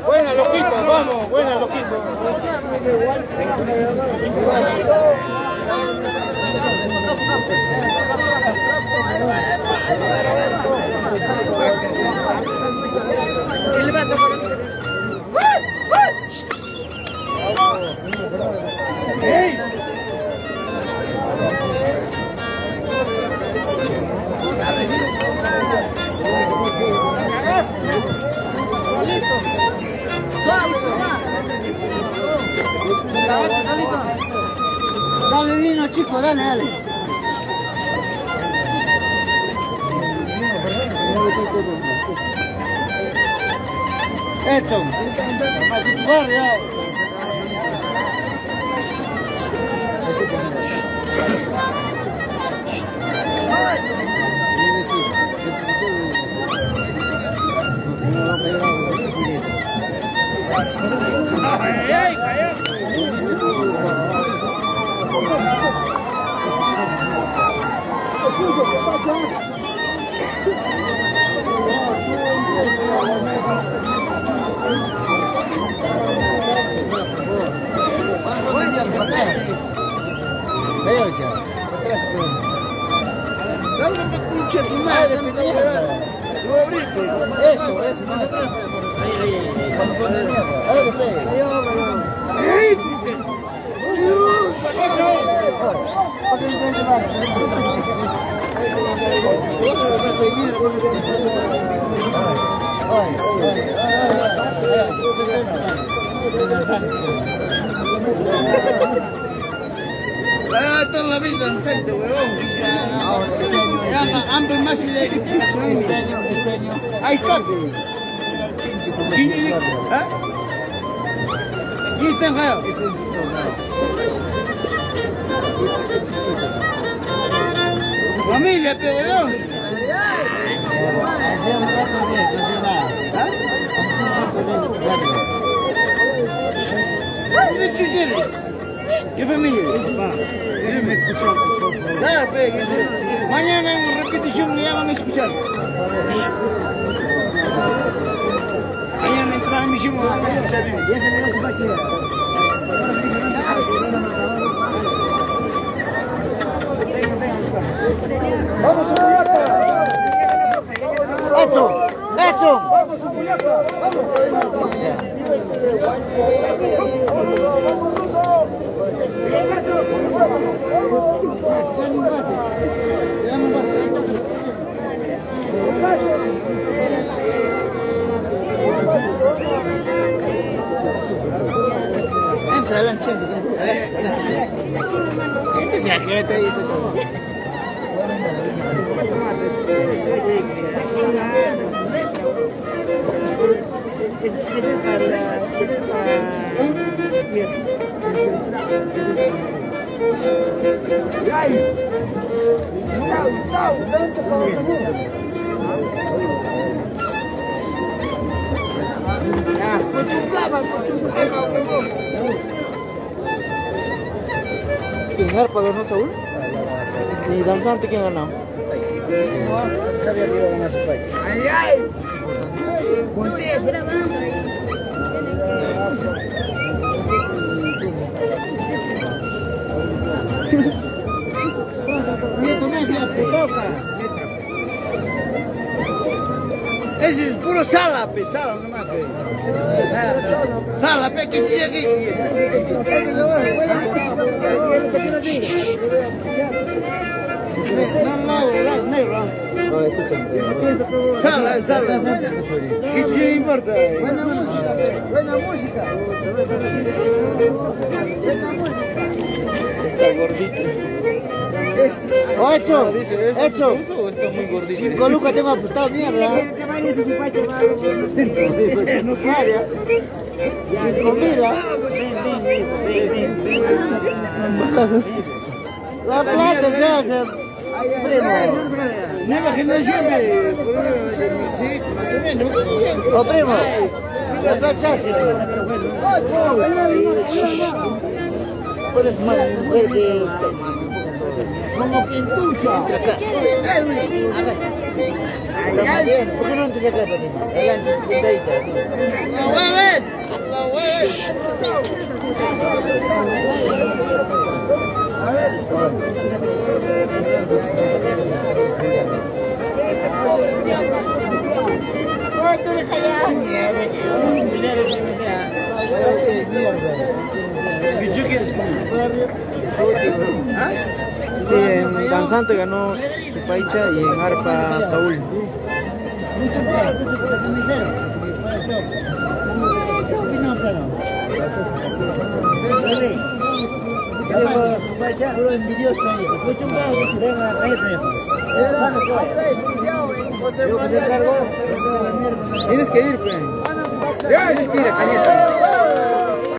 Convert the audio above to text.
Buena, loquito, vamos, buena, loquito. Dale vino, chico, dale, dale. Esto, para situar ya. Veo ya. Dale que escuche tu madre, eso, cuando pone mierda. toda la vida en frente, huevón. Ya, hambre más y de... Este año. Ahí está. ¿Ah? ¿Y está en Jao? Familia, pero weón. ¿Qué tienes? ¿Qué familia? Me escuchar. Claro, mañana en repetición me llaman a escuchar. Mañana en transmisión me van a escuchar. ¡Vamos, Subuyaca! ¡Edson! ¡Edson! ¡Vamos, Subuyaca! ¡Vamos! Entra, lanchando. Esto se aquieta y todo. Ese es para ¿Quién ganó, Saúl? ¿Y danzante quién ganó? Sabía que iba a ganar su país. ¡Ay, ay! Ese es puro sala, pesada nomás. Sala, pe, que sigue aquí. No, negro. Sala, sala. ¿Qué te importa? Buena música. Buena música. Está gordito. Ocho, ¿Eso está muy gordito? 5 lucas tengo apostado, mierda. No para. 5.000. La plata se hace, primo. Nueva generación sí, más o menos. Oh, primo. La plata se hace. Puedes mover de... Como quintucha. ¿Por qué no te sacas, primo? El ancho, fundadita. ¡La hueves! ¡La hueves! Sí, en danzante ganó Supaicha y en arpa Saúl. Puro envidioso ahí. Tienes que ir, pues. Tienes que ir a Cañete.